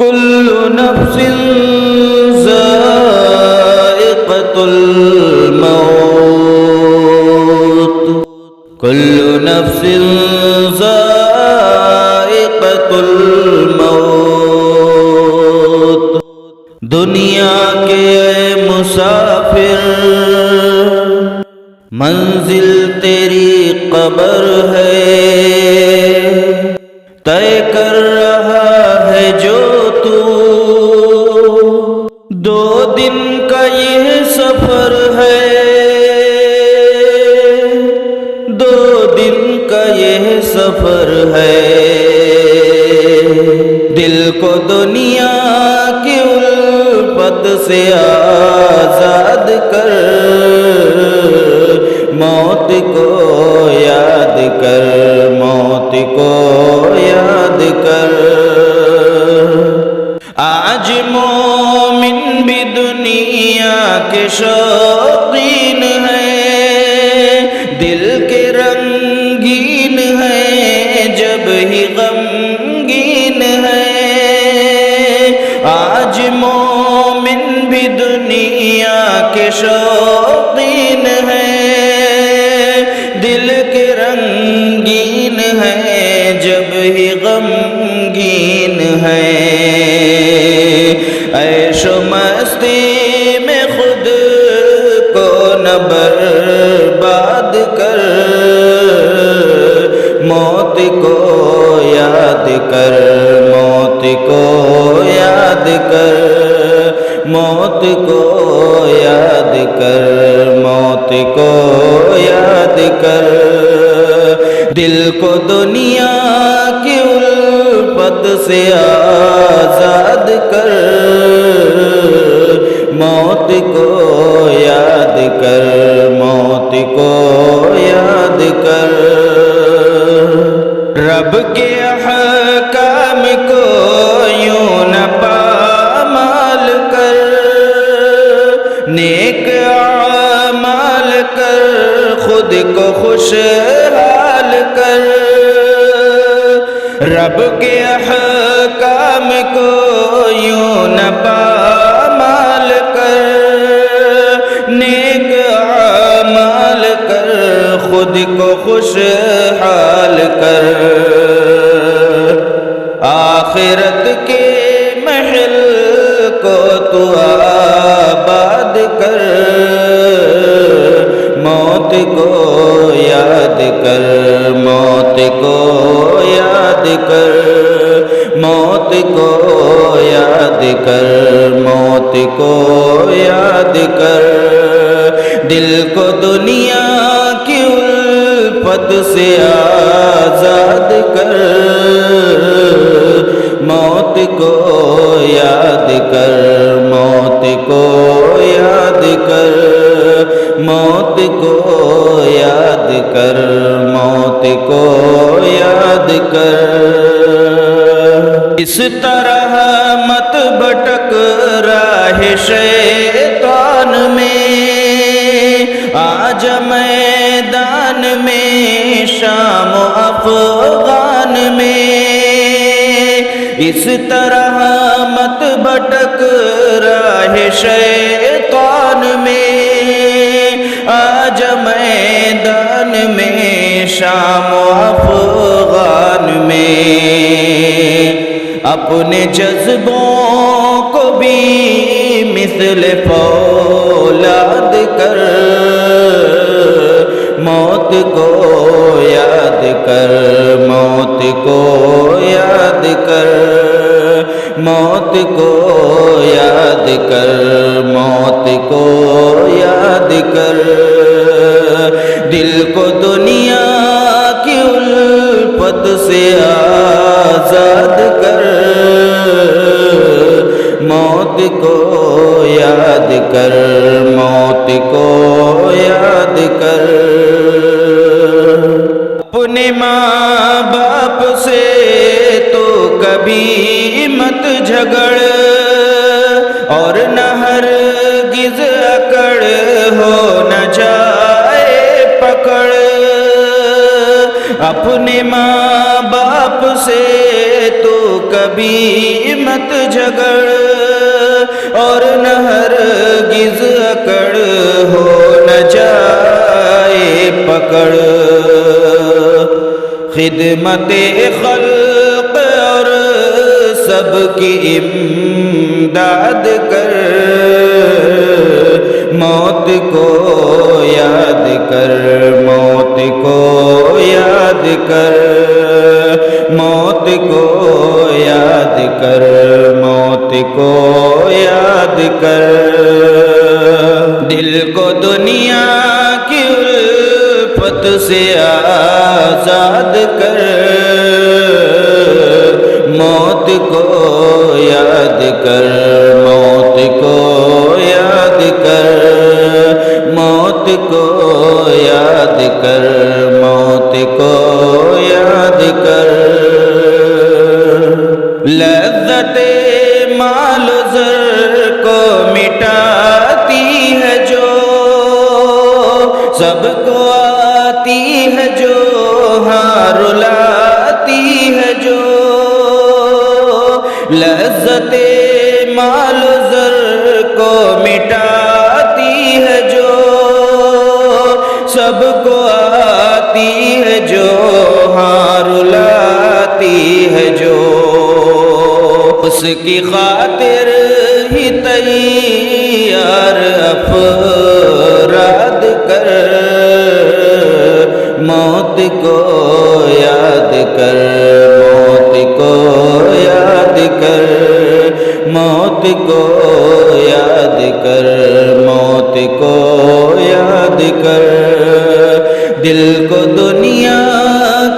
كل نفس ذائقة الموت كل نفس ذائقة الموت دنیا کے اے مسافر منزل تیری قبر ہے طے کر رہا ہے جو تو 2 دن کا یہ سفر ہے 2 دن کا یہ سفر ہے دل کو دنیا کی الفت سے آزاد کر موت کو یاد کر موت کو یاد کر آج مومن بھی دنیا کے شوقین ہیں دل کے رنگین ہیں جب ہی غمگین ہیں آج مومن بھی دنیا کے شوقین ہیں دل کے رنگین ہیں جب ہی غمگین ہیں عیش و مستی میں خود کو نہ برباد کر موت کو یاد کر موت کو یاد کر موت کو یاد کر موت کو یاد کر دل کو دنیا کی الفت سے آزاد کر موت کو یاد کر موت کو یاد کر رب کے احکام کو یوں نہ پامال کر نیک اعمال کر خود کو خوشحال کر رب کے احکام کو یوں نہ پامال کر نیک اعمال کر خود کو خوشحال کر آخرت کے محل کو تو آباد کر موت کو یاد کر موت کو یاد کر موت کو یاد کر موت کو یاد کر دل کو دنیا کی الفت سے آزاد کر موت کو یاد کر موت کو یاد کر موت کو یاد کر موت کو یاد کر اس طرح مت بھٹک راہ شیطان میں آج میدان میں شام و افغان میں اس طرح مت بھٹک راہ شیطان میں آج میدان میں شام و افغان میں اپنے جذبوں کو بھی مثل فولاد کر موت کو یاد کر موت کو یاد کر موت کو یاد کر موت کو یاد کر دل کو دنیا کی الفت سے آزاد کر موت کو یاد کر موت کو یاد کر اپنے ماں باپ سے تو کبھی مت جھگڑ اور نہ ہرگز اکڑ ہو نہ جائے پکڑ اپنے ماں باپ سے تو کبھی مت جھگڑ اور نہ ہرگز اکڑ ہو نہ جائے پکڑ خدمت خلق اور سب کی امداد کر موت کو یاد کر موت کو یاد کر موت کو یاد کر موت کو یاد کر دل کو دنیا کی الفت سے آزاد کر موت کو یاد کر موت کو یاد کر موت کو یاد کر موت کو یاد کر لذت مال و زر کو مٹاتی ہے جو سب کو آتی ہے جو ہاں رلاتی ہے جو لذت مال و زر کو مٹاتی ہے جو سب کو آتی ہے جو ہاں رلاتی ہے جو اس کی خاطر ہی تیار افراد کر موت کو یاد کر موت کو یاد کر موت کو یاد کر موت کو یاد کر دل کو دنیا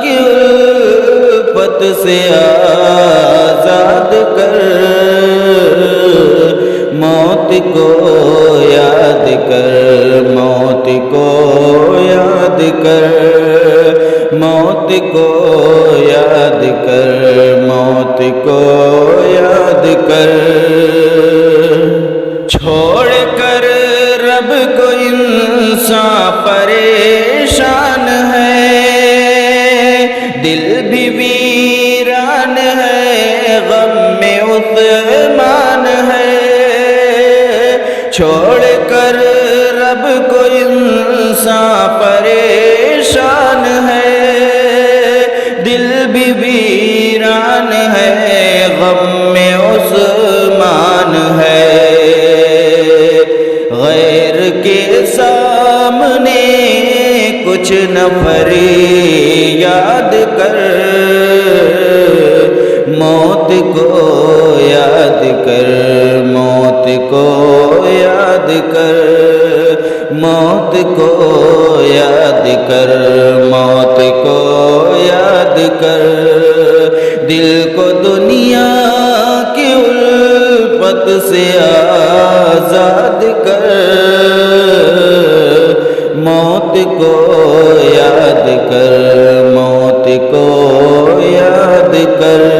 کی الفت سے آزاد کر موت کو یاد کر موت کو یاد کر موت کو یاد کر موت کو یاد کر چھوڑ کر رب کو انسان پریشان ہے دل بھی ویران ہے غم میں عثمان ہے چھوڑ کر رب کو انسان پریشان ہے دل بھی ویران ہے غم میں عثمان ہے غیر کے سامنے کچھ نہ فریاد کر موت کو یاد کر موت کو یاد کر موت کو یاد کر موت کو یاد کر دل کو دنیا کی الفت سے آزاد کر موت کو یاد کر موت کو یاد کر